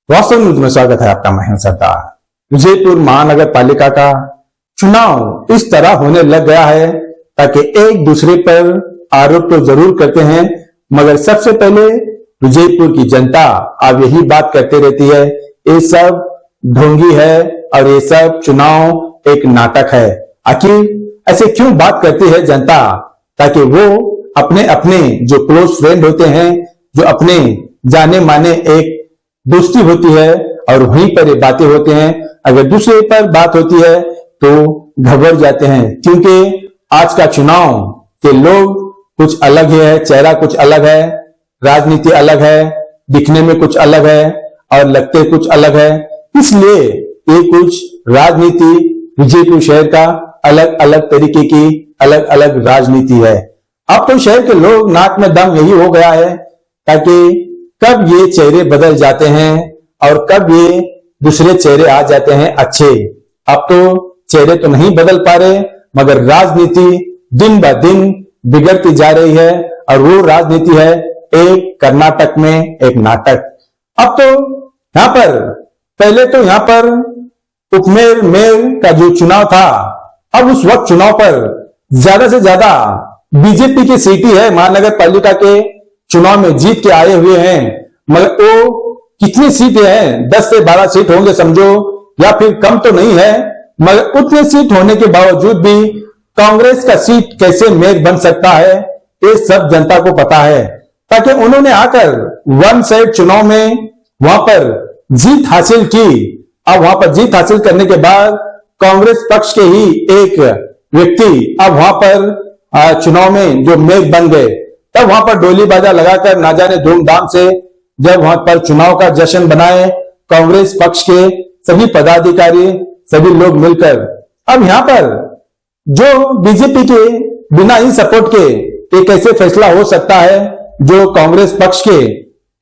वास्तव न्यूज में स्वागत है आपका। मैं सरदार। विजयपुर महानगर पालिका का चुनाव इस तरह होने लग गया है ताकि एक दूसरे पर आरोप तो जरूर करते हैं, मगर सबसे पहले विजयपुर की जनता अब यही बात करते रहती है, ये सब ढोंगी है और ये सब चुनाव एक नाटक है। आखिर ऐसे क्यों बात करती है जनता? ताकि वो अपने अपने जो क्लोज फ्रेंड होते हैं, जो अपने जाने माने एक दोस्ती होती है और वहीं पर ये बातें होते हैं, अगर दूसरे पर बात होती है तो घबरा जाते हैं, क्योंकि आज का चुनाव के लोग कुछ अलग ही है, चेहरा कुछ अलग है, राजनीति अलग है, दिखने में कुछ अलग है और लगते कुछ अलग है। इसलिए ये कुछ राजनीति विजयपुर शहर का अलग अलग तरीके की अलग अलग राजनीति है। अब तो शहर के लोग नाक में दम यही हो गया है ताकि कब ये चेहरे बदल जाते हैं और कब ये दूसरे चेहरे आ जाते हैं अच्छे। अब तो चेहरे तो नहीं बदल पा रहे, मगर राजनीति दिन ब दिन बिगड़ती जा रही है और वो राजनीति है एक कर्नाटक में एक नाटक। अब तो यहाँ पर पहले तो यहाँ पर उपमेयर मेयर का जो चुनाव था, अब उस वक्त चुनाव पर ज्यादा से ज्यादा बीजेपी की सीट ही है। महानगर पालिका के चुनाव में जीत के आए हुए हैं, मगर वो कितनी सीटें हैं, 10 से 12 सीट होंगे समझो, या फिर कम तो नहीं है, मगर उतनी सीट होने के बावजूद भी कांग्रेस का सीट कैसे मेयर बन सकता है, ये सब जनता को पता है। ताकि उन्होंने आकर वन साइड चुनाव में वहां पर जीत हासिल की। अब वहां पर जीत हासिल करने के बाद कांग्रेस पक्ष के ही एक व्यक्ति अब वहां पर चुनाव में जो मेयर बन गए, तब वहां पर डोली बाजा लगाकर ना जाने धूमधाम से जब वहां पर चुनाव का जश्न बनाए कांग्रेस पक्ष के सभी पदाधिकारी सभी लोग मिलकर। अब यहां पर जो बीजेपी के बिना ही सपोर्ट के एक ऐसे फैसला हो सकता है, जो कांग्रेस पक्ष के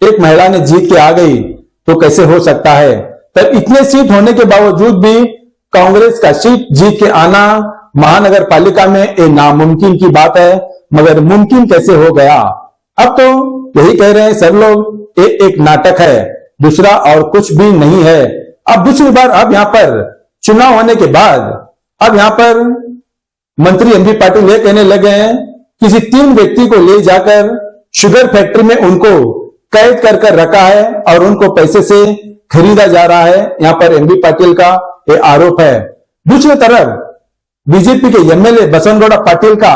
एक महिला ने जीत के आ गई तो कैसे हो सकता है? तब इतने सीट होने के बावजूद भी कांग्रेस का सीट जीत के आना महानगर पालिका में एक नामुमकिन की बात है, मगर मुमकिन कैसे हो गया? अब तो यही कह रहे हैं सब लोग, एक नाटक है, दूसरा और कुछ भी नहीं है। अब दूसरी बार अब यहां पर चुनाव होने के बाद अब यहां पर मंत्री एमबी पाटिल ये कहने लगे हैं, किसी 3 व्यक्ति को ले जाकर शुगर फैक्ट्री में उनको कैद कर रखा है और उनको पैसे से खरीदा जा रहा है। यहां पर एमबी पाटिल का ये आरोप है। दूसरी तरफ बीजेपी के एमएलए बसवनगौड़ा पाटिल का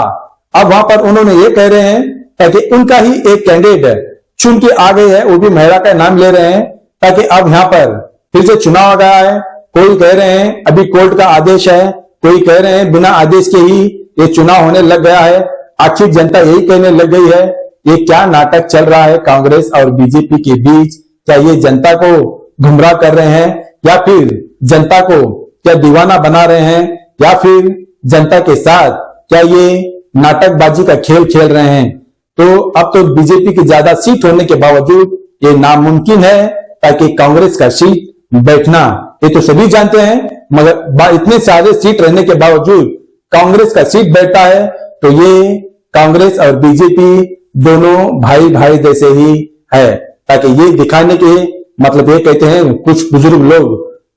अब वहां पर उन्होंने ये कह रहे हैं ताकि उनका ही एक कैंडिडेट चुन के आ गई है, वो भी महिला का नाम ले रहे हैं, ताकि अब यहां पर फिर से चुनाव आ गया है। कोई कह रहे हैं अभी कोर्ट का आदेश है, कोई कह रहे हैं बिना आदेश के ही ये चुनाव होने लग गया है। आखिर जनता यही कहने लग गई है, ये क्या नाटक चल रहा है कांग्रेस और बीजेपी के बीच? क्या ये जनता को गुमराह कर रहे हैं, या फिर जनता को क्या दीवाना बना रहे हैं, या फिर जनता के साथ क्या ये नाटकबाजी का खेल खेल रहे हैं? तो अब तो बीजेपी की ज्यादा सीट होने के बावजूद ये नामुमकिन है ताकि कांग्रेस का सीट बैठना, ये तो सभी जानते हैं, मगर इतने सारे सीट रहने के बावजूद कांग्रेस का सीट बैठता है तो ये कांग्रेस और बीजेपी दोनों भाई भाई जैसे ही है। ताकि ये दिखाने के मतलब ये कहते हैं कुछ बुजुर्ग लोग,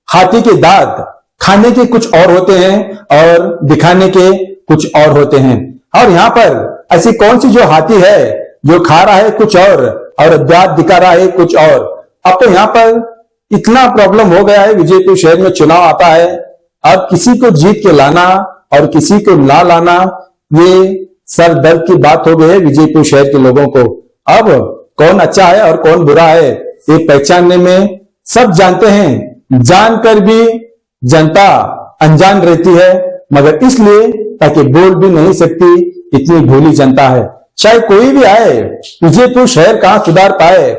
हाथी के दांत खाने के कुछ और होते हैं और दिखाने के कुछ और होते हैं। और यहाँ पर ऐसी कौन सी जो हाथी है जो खा रहा है कुछ और दांत दिखा रहा है कुछ और? अब तो यहाँ पर इतना प्रॉब्लम हो गया है, विजयपुर शहर में चुनाव आता है, अब किसी को जीत के लाना और किसी को ना लाना ये सर दर्द की बात हो गई है विजयपुर शहर के लोगों को। अब कौन अच्छा है और कौन बुरा है ये पहचानने में सब जानते हैं, जानकर भी जनता अनजान रहती है, मगर इसलिए ताकि बोल भी नहीं सकती, इतनी भोली जनता है। चाहे कोई भी आए, विजयपुर शहर कहां सुधार पाए?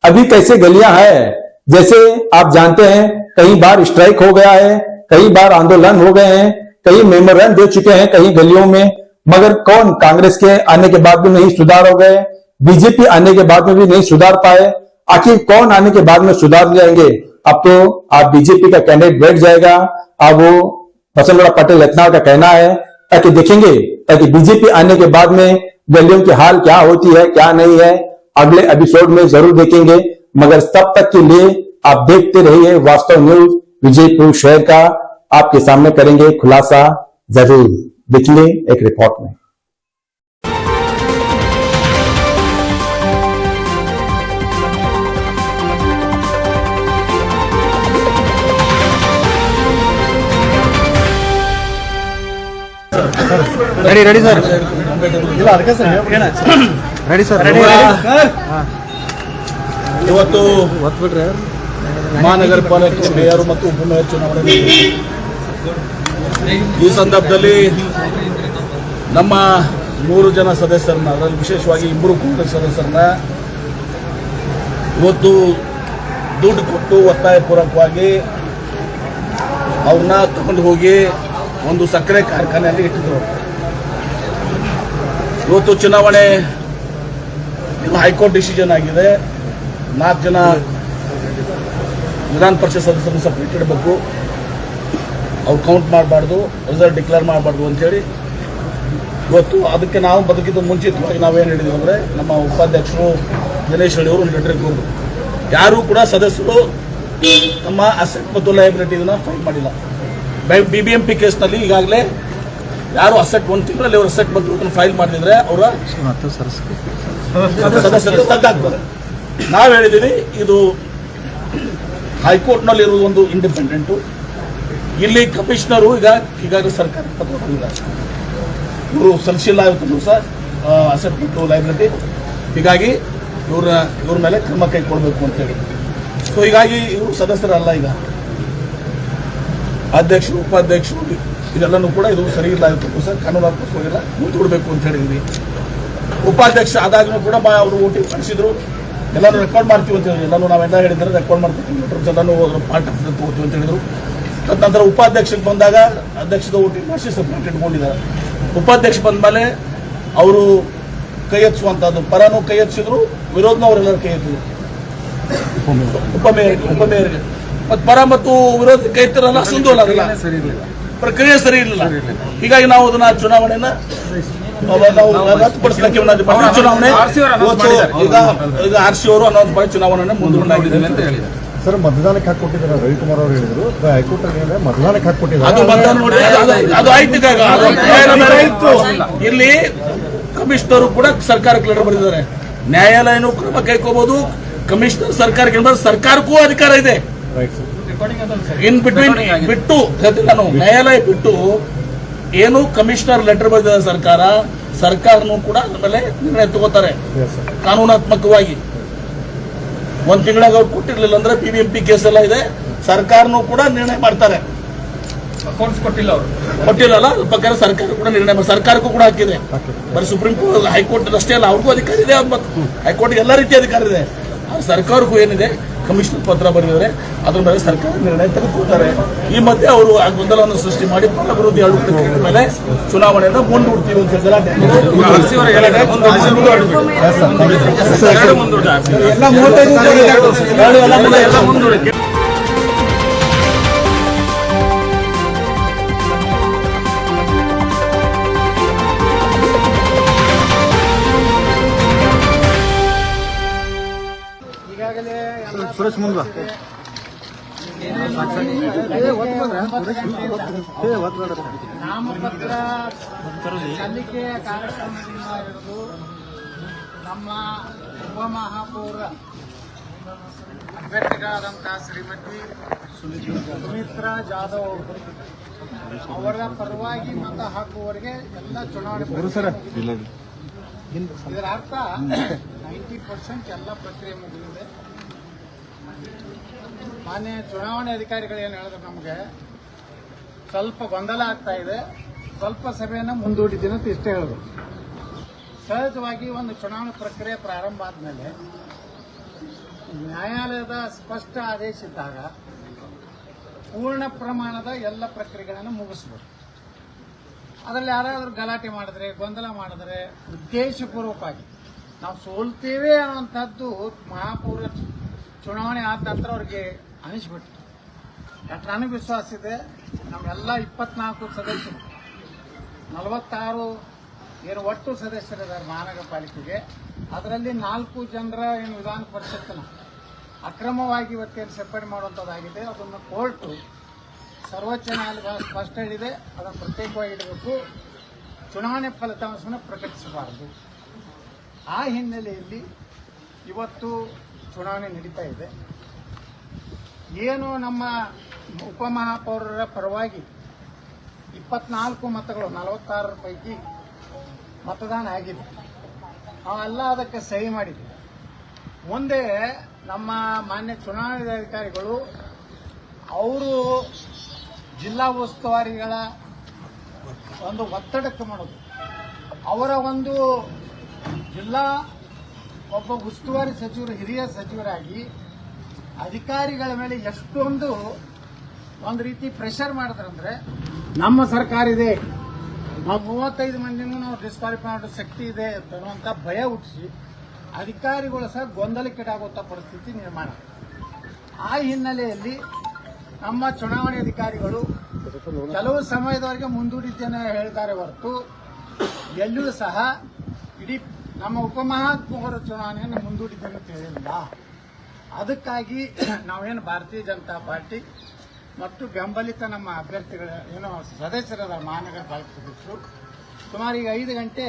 अभी कैसे गलियां हैं, जैसे आप जानते हैं कई बार स्ट्राइक हो गया है, कई बार आंदोलन हो गए हैं, कई मेमोरेंडम दे चुके हैं कई गलियों में, मगर कौन कांग्रेस के आने के बाद भी नहीं सुधार हो गए, बीजेपी आने के बाद में भी नहीं सुधार पाए। आखिर कौन आने के बाद में सुधार जाएंगे? अब तो आप बीजेपी का कैंडिडेट बैठ जाएगा, अब वो बसवनगौड़ा पाटिल लखनऊ का कहना है, ताकि देखेंगे, ताकि बीजेपी आने के बाद में गलियों की हाल क्या होती है क्या नहीं है, अगले एपिसोड में जरूर देखेंगे। मगर तब तक के लिए आप देखते रहिए वास्तव न्यूज। विजयपुर शहर का आपके सामने करेंगे खुलासा जरूर। देखिए एक रिपोर्ट में। रेडी सर रेडी सर ಇವತ್ತು ಮಹಾನಗರ ಪಾಲಿಕೆ ಮೇಯರ್ ಮತ್ತು ಉಪಮೇಯರ್ ಚುನಾವಣೆ ಈ ಸಂದರ್ಭದಲ್ಲಿ ನಮ್ಮ 3 ಜನ ಸದಸ್ಯರನ್ನ, ಅದರಲ್ಲಿ ವಿಶೇಷವಾಗಿ 2 ಕಾಂಗ್ರೆಸ್ ಸದಸ್ಯರನ್ನ ಇವತ್ತು ದುಡ್ಡು ಕೊಟ್ಟು ಒತ್ತಾಯಪೂರ್ವಕವಾಗಿ ಅವ್ರನ್ನ ತಗೊಂಡು ಹೋಗಿ ಒಂದು ಸಕ್ಕರೆ ಕಾರ್ಖಾನೆಯಲ್ಲಿ ಇಟ್ಟಿದ್ರು. ಇವತ್ತು ಚುನಾವಣೆ ಹೈಕೋರ್ಟ್ ಡಿಸಿಷನ್ ಆಗಿದೆ. 4 ಜನ ವಿಧಾನ ಪರಿಷತ್ ಸದಸ್ಯರನ್ನು ಸಪ್ರೇಟ್ ಇಡಬೇಕು, ಅವ್ರು ಕೌಂಟ್ ಮಾಡಬಾರ್ದು, ರಿಸಲ್ಟ್ ಡಿಕ್ಲೇರ್ ಮಾಡಬಾರ್ದು ಅಂತೇಳಿ ಇವತ್ತು ಅದಕ್ಕೆ ನಾವು ಬದುಕಿದ್ದು ಮುಂಚಿತವಾಗಿ ನಾವೇನು ಹೇಳಿದ್ವಿ ಅಂದರೆ, ನಮ್ಮ ಉಪಾಧ್ಯಕ್ಷರು ದಿನೇಶ್ ಹಳ್ಳಿ ಅವರು ಲೆಟರ್ ಕೊಡೋದು, ಯಾರೂ ಕೂಡ ಸದಸ್ಯರು ನಮ್ಮ ಅಸೆಟ್ ಮತ್ತು ಲಯಬಿಲಿಟಿನ ಫೈಲ್ ಮಾಡಿಲ್ಲ. BBMP ಕೇಸ್ನಲ್ಲಿ ಈಗಾಗಲೇ ಯಾರು ಅಸೆಟ್ 1 ತಿಂಗಳಲ್ಲಿ ಅವರು ಅಸೆಟ್ ಮತ್ತು ಫೈಲ್ ಮಾಡಿದ್ರೆ ಅವರ ಸದಸ್ಯರು ತಗ್ಗಾಗ್ತಾರೆ. ನಾವು ಹೇಳಿದ್ದೀವಿ ಇದು ಹೈಕೋರ್ಟ್ನಲ್ಲಿ ಇರುವುದು ಒಂದು ಇಂಡಿಪೆಂಡೆಂಟು. ಇಲ್ಲಿ ಕಮಿಷನರು ಈಗಾಗಲೇ ಸರ್ಕಾರ ಪತ್ರ ಕೊಟ್ಟಿದ್ದಾರೆ, ಇವರು ಸಲ್ಲಿಸಿಲ್ಲ ಇವತ್ತು ಸಹ ಅಸೆಟ್ ಮತ್ತು ಲೈಬಿಲಿಟಿ. ಹೀಗಾಗಿ ಇವ್ರ ಮೇಲೆ ಕ್ರಮ ಕೈಗೊಳ್ಳಬೇಕು ಅಂತೇಳಿ. ಸೊ ಹೀಗಾಗಿ ಇವರು ಸದಸ್ಯರಲ್ಲ, ಈಗ ಅಧ್ಯಕ್ಷರು ಉಪಾಧ್ಯಕ್ಷರು ಇದೆಲ್ಲನೂ ಕೂಡ ಇದು ಸರಿ ಇಲ್ಲ ಇವತ್ತು ಸಹ ಕಾನೂನಾತ್ಮಕವಾಗಿಲ್ಲ, ಮುಂದೂಡಬೇಕು ಅಂತ ಹೇಳಿದ್ವಿ. ಉಪಾಧ್ಯಕ್ಷ ಆದಾಗ್ಲೂ ಕೂಡ ಅವರು ಓಟಿಂಗ್ ಮಾಡಿಸಿದ್ರು, ಎಲ್ಲರೂ ರೆಕಾರ್ಡ್ ಮಾಡ್ತೀವಿ ಅಂತ ಹೇಳಿದ್ರು. ಎಲ್ಲರೂ ನಾವೆಲ್ಲ ಹೇಳಿದ್ರೆ ರೆಕಾರ್ಡ್ ಮಾಡ್ತೀವಿ, ಎಲ್ಲರೂ ಪಾರ್ಟ್ ಆಫ್ ತಗೋತೀವಿ ಅಂತ ಹೇಳಿದ್ರು. ತದನಂತರ ಉಪಾಧ್ಯಕ್ಷಕ್ಕೆ ಬಂದಾಗ ಅಧ್ಯಕ್ಷದ ಓಟಿಂಗ್ ಮಾಡಿಸಿ ಸಪ್ರೇಟ್ ಇಟ್ಕೊಂಡಿದ್ದಾರೆ. ಉಪಾಧ್ಯಕ್ಷ ಬಂದ ಮೇಲೆ ಅವರು ಕೈ ಎಚ್ಚುವಂಥದ್ದು, ಪರನೂ ಕೈ ಎಚ್ಚಿದ್ರು, ವಿರೋಧನೂ ಅವರೆಲ್ಲರೂ ಕೈ ಎತ್ತಿದ್ರು. ಉಪಮೇಯರ್ಗೆ ಮತ್ತು ಪರ ಮತ್ತು ವಿರೋಧ ಕೈ ಎತ್ತರಲ್ಲ, ಸುಂದೋಲ ಪ್ರಕ್ರಿಯೆ ಸರಿ ಇರಲಿಲ್ಲ. ಹೀಗಾಗಿ ನಾವು ಅದನ್ನ ಚುನಾವಣೆನ ರದ್ದುಪಡಿಸಲಿಕ್ಕೆ ಚುನಾವಣೆ ಈಗ RC ಅವರು ಅನೌನ್ಸ್ ಮಾಡಿ ಚುನಾವಣೆ ಮುಂದೂಡಲಾಗಿದೆ ಅಂತ ಹೇಳಿದ್ದಾರೆ. ಸರ್, ಮತದಾನಕ್ಕೆ ಹಾಕೊಟ್ಟಿದ್ದಾರೆ ರವಿಕುಮಾರ್ ಅವರು ಹೇಳಿದ್ರು, ಹೈಕೋರ್ಟ್ ಮತದಾನಕ್ಕೆ ಹಾಕೊಟ್ಟಿದ್ದಾರೆ. ಅದು ಮತದಾನ ನೋಡಿ, ಅದು ಆಯ್ತು. ಇಲ್ಲಿ ಕಮಿಷನರು ಕೂಡ ಸರ್ಕಾರಕ್ಕೆ ಲೆಟರ್ ಬರೆದಿದ್ದಾರೆ. ನ್ಯಾಯಾಲಯನೂ ಕ್ರಮ ಕೈಗೊಳ್ಳಬಹುದು, ಕಮಿಷನರ್ ಸರ್ಕಾರಕ್ಕೆ ಸರ್ಕಾರಕ್ಕೂ ಅಧಿಕಾರ ಇದೆ. ಇನ್ ಬಿಟ್ವೀನ್ ಬಿಟ್ಟು ನಾನು ನ್ಯಾಯಾಲಯ ಬಿಟ್ಟು ಏನು ಕಮಿಷನರ್ ಲೆಟರ್ ಬರೆದಿದೆ ಸರ್ಕಾರನೂ ಕೂಡ ಅದ್ರ ಮೇಲೆ ನಿರ್ಣಯ ತಗೋತಾರೆ ಕಾನೂನಾತ್ಮಕವಾಗಿ. 1 ತಿಂಗಳಾಗ ಅವ್ರು ಕೊಟ್ಟಿರ್ಲಿಲ್ಲ ಅಂದ್ರೆ BBMP ಕೇಸ್ ಎಲ್ಲ ಇದೆ, ಸರ್ಕಾರನೂ ಕೂಡ ನಿರ್ಣಯ ಮಾಡ್ತಾರೆ. ಕೊಟ್ಟಿಲ್ಲಲ್ಲ, ಅದ್ರ ಪ್ರಕಾರ ಸರ್ಕಾರ ಕೂಡ ನಿರ್ಣಯ ಸರ್ಕಾರಕ್ಕೂ ಕೂಡ ಹಾಕಿದೆ. ಬರೀ ಸುಪ್ರೀಂ ಕೋರ್ಟ್ ಹೈಕೋರ್ಟ್ ಅಷ್ಟೇ ಅಲ್ಲ, ಅವ್ರಿಗೂ ಅಧಿಕಾರ ಇದೆ. ಹೈಕೋರ್ಟ್ ಎಲ್ಲ ರೀತಿಯ ಅಧಿಕಾರ ಇದೆ. ಸರ್ಕಾರಕ್ಕೂ ಏನಿದೆ, ಕಮಿಷನರ್ ಪತ್ರ ಬರೆದಿದ್ದಾರೆ, ಅದ್ರ ಮೇಲೆ ಸರ್ಕಾರ ನಿರ್ಣಯ ತೆಗೆದುಕೊಳ್ತಾರೆ. ಈ ಮಧ್ಯೆ ಅವರು ಆ ಗೊಂದಲವನ್ನು ಸೃಷ್ಟಿ ಮಾಡಿ ಪರ ವಿರೋಧಿ ಆಡಳಿತ ಮೇಲೆ ಚುನಾವಣೆಯನ್ನು ಮುಂದೂಡ್ತೀವಿ ಅಂತ ಹೇಳಿ ಸುರೇಶ್ ಮುಂದ ನಾಮಪತ್ರ ಸಲ್ಲಿಕೆಯ ಕಾರ್ಯಕ್ರಮದಿಂದ ಹಿಡಿದು ನಮ್ಮ ಉಪಮಹಾಪೌರ ಅಭ್ಯರ್ಥಿಗಳಾದಂತಹ ಶ್ರೀಮತಿ ಸುಮಿತ್ರಾ ಜಾಧವ್ ಅವರ ಪರವಾಗಿ ಮತ ಹಾಕುವವರಿಗೆ ಎಲ್ಲ ಚುನಾವಣೆ ಇದರ ಅರ್ಥ 90% ಎಲ್ಲ ಪ್ರಕ್ರಿಯೆ ಮುಗಿದಿದೆ. ಮಾನ್ಯ ಚುನಾವಣೆ ಅಧಿಕಾರಿಗಳು ಏನು ಹೇಳಿದ್ರು, ನಮಗೆ ಸ್ವಲ್ಪ ಗೊಂದಲ ಆಗ್ತಾ ಇದೆ, ಸ್ವಲ್ಪ ಸಭೆಯನ್ನು ಮುಂದೂಡಿದ್ದೀನಿ ಅಂತ ಇಷ್ಟೇ ಹೇಳಿದ್ರು. ಸಹಜವಾಗಿ ಒಂದು ಚುನಾವಣೆ ಪ್ರಕ್ರಿಯೆ ಪ್ರಾರಂಭ ಆದಮೇಲೆ ನ್ಯಾಯಾಲಯದ ಸ್ಪಷ್ಟ ಆದೇಶ ಇದ್ದಾಗ ಪೂರ್ಣ ಪ್ರಮಾಣದ ಎಲ್ಲ ಪ್ರಕ್ರಿಯೆಗಳನ್ನು ಮುಗಿಸಬೇಕು. ಅದರಲ್ಲಿ ಯಾರಾದರೂ ಗಲಾಟೆ ಮಾಡಿದ್ರೆ, ಗೊಂದಲ ಮಾಡಿದ್ರೆ, ಉದ್ದೇಶಪೂರ್ವಕವಾಗಿ ನಾವು ಸೋಲ್ತೇವೆ ಅನ್ನುವಂಥದ್ದು ಮಹಾಪೌರ ಚುನಾವಣೆ ಆದ ನಂತರ ಅವ್ರಿಗೆ ಅನಿಸ್ಬಿಟ್ಟು, ಯಾಕೆ ನನಗೆ ವಿಶ್ವಾಸ ಇದೆ, ನಮ್ಮೆಲ್ಲ 24 ಸದಸ್ಯರು 46 ಏನು ಒಟ್ಟು ಸದಸ್ಯರಿದ್ದಾರೆ ಮಹಾನಗರ ಪಾಲಿಕೆಗೆ, ಅದರಲ್ಲಿ 4 ಜನರ ಏನು ವಿಧಾನ ಪರಿಷತ್ತಿನ ಅಕ್ರಮವಾಗಿ ಇವತ್ತೇನು ಸೇರ್ಪಡೆ ಮಾಡುವಂಥದ್ದಾಗಿದೆ ಅದನ್ನು ಕೋರ್ಟು ಸರ್ವೋಚ್ಚ ನ್ಯಾಯಾಲಯ ಸ್ಪಷ್ಟ ಹೇಳಿದೆ. ಅದನ್ನು ಪ್ರತ್ಯೇಕವಾಗಿ ಇಡಬೇಕು, ಚುನಾವಣೆ ಫಲಿತಾಂಶವನ್ನು ಪ್ರಕಟಿಸಬಾರದು. ಆ ಹಿನ್ನೆಲೆಯಲ್ಲಿ ಇವತ್ತು ಚುನಾವಣೆ ನಡೀತಾ ಇದೆ. ಏನು ನಮ್ಮ ಉಪಮಹಾಪೌರರ ಪರವಾಗಿ 24 ಮತಗಳು 46 ಪೈಕಿ ಮತದಾನ ಆಗಿದೆ. ನಾವೆಲ್ಲ ಅದಕ್ಕೆ ಸಹಿ ಮಾಡಿದ್ದೀವಿ. ಮುಂದೆ ನಮ್ಮ ಮಾನ್ಯ ಚುನಾವಣಾಧಿಕಾರಿಗಳು ಅವರು ಜಿಲ್ಲಾ ಉಸ್ತುವಾರಿಗಳ ಒಂದು ಒತ್ತಡಕ್ಕೆ ಮಾಡೋದು, ಅವರ ಒಂದು ಜಿಲ್ಲಾ ಒಬ್ಬ ಉಸ್ತುವಾರಿ ಸಚಿವರು ಹಿರಿಯ ಸಚಿವರಾಗಿ ಅಧಿಕಾರಿಗಳ ಮೇಲೆ ಎಷ್ಟೊಂದು ಒಂದು ರೀತಿ ಪ್ರೆಷರ್ ಮಾಡಿದ್ರಂದ್ರೆ, ನಮ್ಮ ಸರ್ಕಾರ ಇದೆ, ನಾವು 35 ಮಂದಿನೂ ನಾವು ಡಿಸ್ಕ್ವಾಲಿಫೈ ಮಾಡೋ ಶಕ್ತಿ ಇದೆ ಅನ್ನುವಂಥ ಭಯ ಹುಟ್ಟಿಸಿ ಅಧಿಕಾರಿಗಳು ಸಹ ಗೊಂದಲಕ್ಕೀಡಾಗುವಂಥ ಪರಿಸ್ಥಿತಿ ನಿರ್ಮಾಣ. ಆ ಹಿನ್ನೆಲೆಯಲ್ಲಿ ನಮ್ಮ ಚುನಾವಣೆ ಅಧಿಕಾರಿಗಳು ಕೆಲವು ಸಮಯದವರೆಗೆ ಮುಂದೂಡಿದ್ದೇನೆ ಹೇಳ್ತಾರೆ ಹೊರತು ಎಲ್ಲೂ ಸಹ ಇಡೀ ನಮ್ಮ ಉಪಮಹಾಪೌರ ಚುನಾವಣೆಯನ್ನು ಮುಂದೂಡಿದ್ದೇನೆ ಅಂತ ಹೇಳಿಲ್ಲ. ಅದಕ್ಕಾಗಿ ನಾವೇನು ಭಾರತೀಯ ಜನತಾ ಪಾರ್ಟಿ ಮತ್ತು ಬೆಂಬಲಿತ ನಮ್ಮ ಅಭ್ಯರ್ಥಿಗಳ ಏನೋ ಸದಸ್ಯರಾದ ಮಹಾನಗರ ಪಾಲಿಕೆ ಸದಸ್ಯರು ಸುಮಾರು ಈಗ 5 ಗಂಟೆ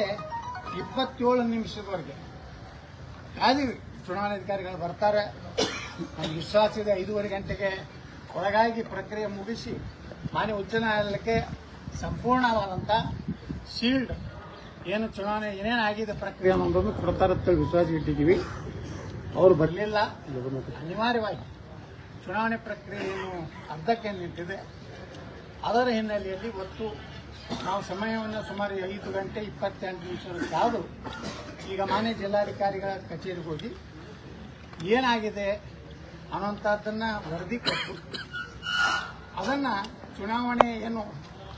27 ನಿಮಿಷದವರೆಗೆ ಕಾದಿವಿ. ಚುನಾವಣಾಧಿಕಾರಿಗಳು ಬರ್ತಾರೆ, ನನಗೆ ವಿಶ್ವಾಸ ಇದೆ 5:30 ಗಂಟೆಗೆ ಒಳಗಾಗಿ ಪ್ರಕ್ರಿಯೆ ಮುಗಿಸಿ ಮಾನ್ಯ ಉಚ್ಚ ನ್ಯಾಯಾಲಯಕ್ಕೆ ಸಂಪೂರ್ಣವಾದಂಥ ಶೀಲ್ಡ್ ಏನು ಚುನಾವಣೆ ಏನೇನು ಆಗಿದೆ ಪ್ರಕ್ರಿಯೆ ಅನ್ನೋದನ್ನು ಕೊಡ್ತಾರಂತೇಳಿ ವಿಶ್ವಾಸ ಇಟ್ಟಿದ್ದೀವಿ. ಅವರು ಬರಲಿಲ್ಲ. ಅನಿವಾರ್ಯವಾಗಿ ಚುನಾವಣೆ ಪ್ರಕ್ರಿಯೆಯನ್ನು ಅರ್ಧಕ್ಕೆ ನಿಂತಿದೆ. ಅದರ ಹಿನ್ನೆಲೆಯಲ್ಲಿ ಇವತ್ತು ನಾವು ಸಮಯವನ್ನು ಸುಮಾರು 5 ಗಂಟೆ 28 ನಿಮಿಷ ಕಾದು ಈಗ ಮಾನ್ಯ ಜಿಲ್ಲಾಧಿಕಾರಿಗಳ ಕಚೇರಿಗೆ ಹೋಗಿ ಏನಾಗಿದೆ ಅನ್ನೋಂಥದ್ದನ್ನು ವರದಿ ಕೊಟ್ಟು ಅದನ್ನು ಚುನಾವಣೆ ಏನು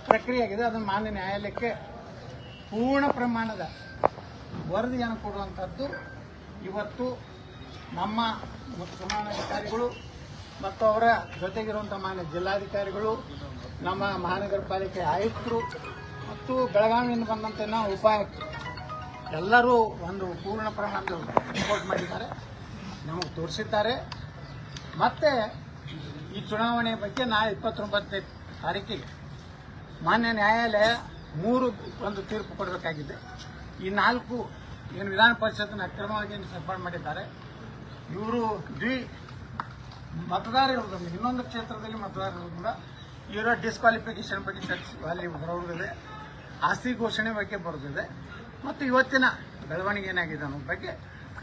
ಪ್ರಕ್ರಿಯೆ ಆಗಿದೆ ಅದನ್ನು ಮಾನ್ಯ ನ್ಯಾಯಾಲಯಕ್ಕೆ ಪೂರ್ಣ ಪ್ರಮಾಣದ ವರದಿಯನ್ನು ಕೊಡುವಂಥದ್ದು ಇವತ್ತು ನಮ್ಮ ಚುನಾವಣಾಧಿಕಾರಿಗಳು ಮತ್ತು ಅವರ ಜೊತೆಗಿರುವಂಥ ಮಾನ್ಯ ಜಿಲ್ಲಾಧಿಕಾರಿಗಳು, ನಮ್ಮ ಮಹಾನಗರ ಪಾಲಿಕೆ ಆಯುಕ್ತರು ಮತ್ತು ಬೆಳಗಾವಿಯಿಂದ ಬಂದಂತೆ ನಾವು ಉಪಾಯುಕ್ತರು ಎಲ್ಲರೂ ಒಂದು ಪೂರ್ಣ ಪ್ರಮಾಣದ ರಿಪೋರ್ಟ್ ಮಾಡಿದ್ದಾರೆ, ನಮಗೆ ತೋರಿಸಿದ್ದಾರೆ. ಮತ್ತೆ ಈ ಚುನಾವಣೆ ಬಗ್ಗೆ ನಾಳೆ 29ನೇ ತಾರೀಕಿಗೆ ಮಾನ್ಯ ನ್ಯಾಯಾಲಯ 3 ಒಂದು ತೀರ್ಪು ಕೊಡಬೇಕಾಗಿದೆ. ಈ 4 ಏನು ವಿಧಾನ ಪರಿಷತ್ನ ಅಕ್ರಮವಾಗಿ ಸೇರ್ಪಡೆ ಮಾಡಿದ್ದಾರೆ, ಇವರು ಮತದಾರ ಇರೋದ್ರಿಂದ ಇನ್ನೊಂದು ಕ್ಷೇತ್ರದಲ್ಲಿ ಮತದಾರ ಇರೋದ್ರಿಂದ ಇವರ ಡಿಸ್ಕ್ವಾಲಿಫಿಕೇಶನ್ ಬಗ್ಗೆ ಚರ್ಚೆ ಅಲ್ಲಿ ಬರೋದಿದೆ, ಆಸ್ತಿ ಘೋಷಣೆ ಬಗ್ಗೆ ಬರೋದಿದೆ ಮತ್ತು ಇವತ್ತಿನ ಬೆಳವಣಿಗೆ ಏನಾಗಿದೆ ಅನ್ನೋ ಬಗ್ಗೆ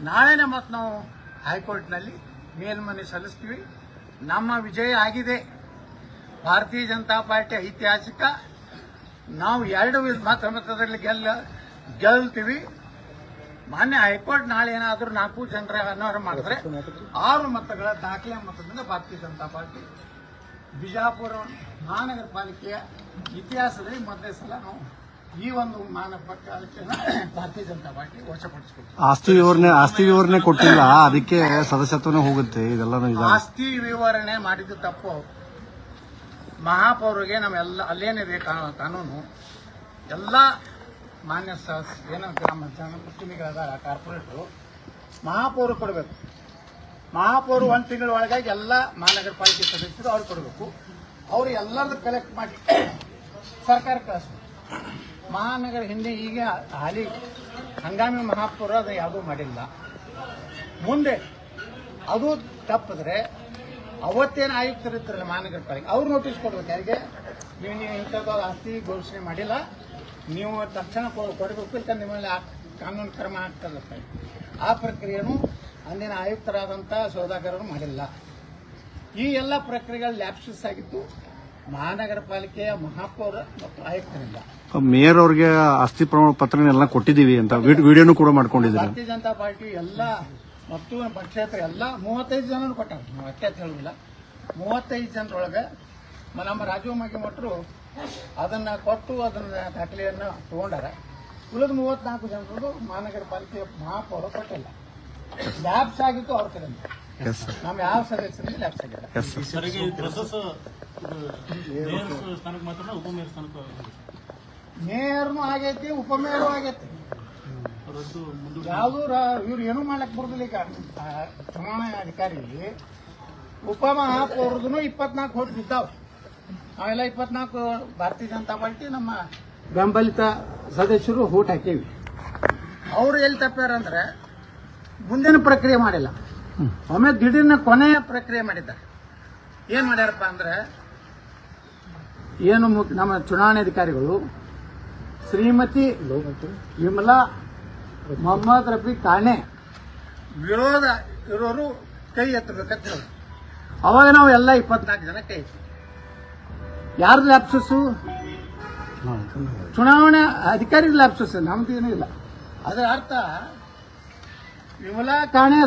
ನಾಳೆನೇ ಮತ್ತೆ ನಾವು ಹೈಕೋರ್ಟ್ನಲ್ಲಿ ಮೇಲ್ಮನವಿ ಸಲ್ಲಿಸ್ತೀವಿ. ನಮ್ಮ ವಿಜಯ ಆಗಿದೆ. ಭಾರತೀಯ ಜನತಾ ಪಾರ್ಟಿ ಐತಿಹಾಸಿಕ ನಾವು 2 ಮತದಲ್ಲಿ ಗೆಲ್ತೀವಿ. ಮಾನ್ಯ ಹೈಕೋರ್ಟ್ ನಾಳೆ ಏನಾದರೂ 4 ಜನರ ಅನಾವರಣ ಮಾಡಿದ್ರೆ 6 ಮತಗಳ ದಾಖಲೆ ಮತದಿಂದ ಭಾರತೀಯ ಜನತಾ ಪಾರ್ಟಿ ಬಿಜಾಪುರ ಮಹಾನಗರ ಪಾಲಿಕೆಯ ಇತಿಹಾಸದಲ್ಲಿ ಮೊದಲೇ ಸಲ ನಾವು ಈ ಒಂದು ಮಹಾನಗರ ಪಾಲಿಕೆಯನ್ನು ಭಾರತೀಯ ಜನತಾ ಪಾರ್ಟಿ ವಶಪಡಿಸಿಕೊಳ್ತೀವಿ. ಆಸ್ತಿ ವಿವರಣೆ ಕೊಟ್ಟಿಲ್ಲ, ಅದಕ್ಕೆ ಸದಸ್ಯತ್ವನೇ ಹೋಗುತ್ತೆ. ಇದೆಲ್ಲ ಆಸ್ತಿ ವಿವರಣೆ ಮಾಡಿದ್ದು ತಪ್ಪು. ಮಹಾಪೌರಿಗೆ ನಮ್ಮೆಲ್ಲ ಅಲ್ಲೇನಿದೆ ಕಾನೂನು ಎಲ್ಲ ಮಾನ್ಯ ಏನೋ ಗ್ರಾಮ ಉದ್ಯಮಿಗಳಾದ ಕಾರ್ಪೊರೇಟರು ಮಹಾಪೌರ ಕೊಡಬೇಕು. ಮಹಾಪೌರು 1 ತಿಂಗಳ ಒಳಗಾಗಿ ಎಲ್ಲ ಮಹಾನಗರ ಪಾಲಿಕೆ ಸದಸ್ಯರು ಅವ್ರು ಕೊಡಬೇಕು. ಅವರು ಎಲ್ಲರದ್ದು ಕಲೆಕ್ಟ್ ಮಾಡಿ ಸರ್ಕಾರ ಕಳಿಸ್ಬೇಕು. ಮಹಾನಗರ ಹಿಂದೆ ಈಗ ಹಾಲಿ ಹಂಗಾಮಿ ಮಹಾಪೌರ ಅದು ಯಾವುದೂ ಮಾಡಿಲ್ಲ. ಮುಂದೆ ಅದು ತಪ್ಪಿದ್ರೆ ಅವತ್ತೇನು ಆಯುಕ್ತರಿದ್ರಲ್ಲ ಮಹಾನಗರ ಪಾಲಿಕೆ ಅವ್ರು ನೋಟಿಸ್ ಕೊಡ್ಬೇಕು. ಯಾರಿಗೆ ನೀವು ಇಂಥದ್ದು ಆಸ್ತಿ ಘೋಷಣೆ ಮಾಡಿಲ್ಲ, ನೀವು ತಕ್ಷಣ ಕೊಡಬೇಕು, ಇಲ್ಲ ನಿಮ್ಮಲ್ಲಿ ಕಾನೂನು ಕ್ರಮ ಆಗ್ತದೆ. ಆ ಪ್ರಕ್ರಿಯೆಯನ್ನು ಅಂದಿನ ಆಯುಕ್ತರಾದಂಥ ಸೌದಾಗರರು ಮಾಡಿಲ್ಲ. ಈ ಎಲ್ಲ ಪ್ರಕ್ರಿಯೆಗಳು ಲ್ಯಾಪ್ಸಸ್ ಆಗಿತ್ತು ಮಹಾನಗರ ಪಾಲಿಕೆಯ ಮಹಾಪೌರ ಮತ್ತು ಆಯುಕ್ತರಿಂದ. ಮೇಯರ್ ಅವ್ರಿಗೆ ಆಸ್ತಿ ಪ್ರಮಾಣ ಪತ್ರನೆಲ್ಲ ಕೊಟ್ಟಿದ್ದೀವಿ ಅಂತ ವಿಡಿಯೋನು ಕೂಡ ಮಾಡ್ಕೊಂಡಿದ್ದಾರೆ. ಭಾರತೀಯ ಜನತಾ ಪಾರ್ಟಿ ಎಲ್ಲ ಮತ್ತು ನಮ್ಮ ಕ್ಷೇತ್ರ ಎಲ್ಲ 35 ಜನರು ಕೊಟ್ಟಾರ. ನಾವು ಅಷ್ಟೇ ಹೇಳುವುದಿಲ್ಲ, 35 ಜನರೊಳಗೆ ನಮ್ಮ ರಾಜೀವ್ ಮಗಿಮಠರು ಅದನ್ನ ಕೊಟ್ಟು ಅದನ್ನ ದಾಖಲೆಯನ್ನು ತಗೊಂಡಾರ. ಉಳಿದ 34 ಜನರು ಮಹಾನಗರ ಪಾಲಿಕೆಯ ಮಹಾಪೌರ ಕೊಟ್ಟಿಲ್ಲ. ಲ್ಯಾಬ್ಸ್ ಆಗಿತ್ತು ಅವ್ರ ಕಡೆಯಿಂದ. ನಮ್ಮ ಯಾವ ಸದಸ್ಯರಿಗೆ ಲ್ಯಾಬ್ಸ್ ಆಗಿಲ್ಲ. ಮೇಯರ್ನು ಆಗೈತಿ, ಉಪಮೇಯರು ಆಗೈತಿ. ಯಾವುದು ಇವ್ರು ಏನೂ ಮಾಡ್ಲಕ್ ಬರುದಿಲ್ಲ. ಈಗ ಚುನಾವಣಾ ಅಧಿಕಾರಿ ಉಪಮಹಾಪೌರದೂ 24 ಹೋಟ್ ಬಿದ್ದಾವ್. ನಾವೆಲ್ಲ 24 ಭಾರತೀಯ ಜನತಾ ಪಾರ್ಟಿ ನಮ್ಮ ಬೆಂಬಲಿತ ಸದಸ್ಯರು ಹೋಟ್ ಹಾಕೀವಿ. ಅವ್ರು ಎಲ್ಲಿ ತಪ್ಪ್ಯಾರ ಅಂದ್ರೆ ಮುಂದಿನ ಪ್ರಕ್ರಿಯೆ ಮಾಡಿಲ್ಲ. ಒಮ್ಮೆ ದಿಢೀರ್ನ ಕೊನೆಯ ಪ್ರಕ್ರಿಯೆ ಮಾಡಿದ್ದಾರೆ. ಏನ್ ಮಾಡ್ಯಾರಪ್ಪ ಅಂದ್ರೆ ಏನು ನಮ್ಮ ಚುನಾವಣಾಧಿಕಾರಿಗಳು ಶ್ರೀಮತಿ ವಿಮಲಾ ಮೊಹಮ್ಮದ್ ರಫಿ ಕಾಣೆ ವಿರೋಧ ಇರೋರು ಕೈ ಎತ್ತಬೇಕಂತ ಹೇಳಿ ಅವಾಗ ನಾವು ಎಲ್ಲ 24 ಜನ ಕೈ ಎತ್ತಿ. ಯಾರ್ದು ಲ್ಯಾಪ್ಸಸ್ಸು? ಚುನಾವಣಾ ಅಧಿಕಾರಿ ಲ್ಯಾಪ್ಸಸ್, ನಮ್ದು ಏನೂ ಇಲ್ಲ. ಅದರ ಅರ್ಥ ವಿಮಲಾ ಕಾಣೆ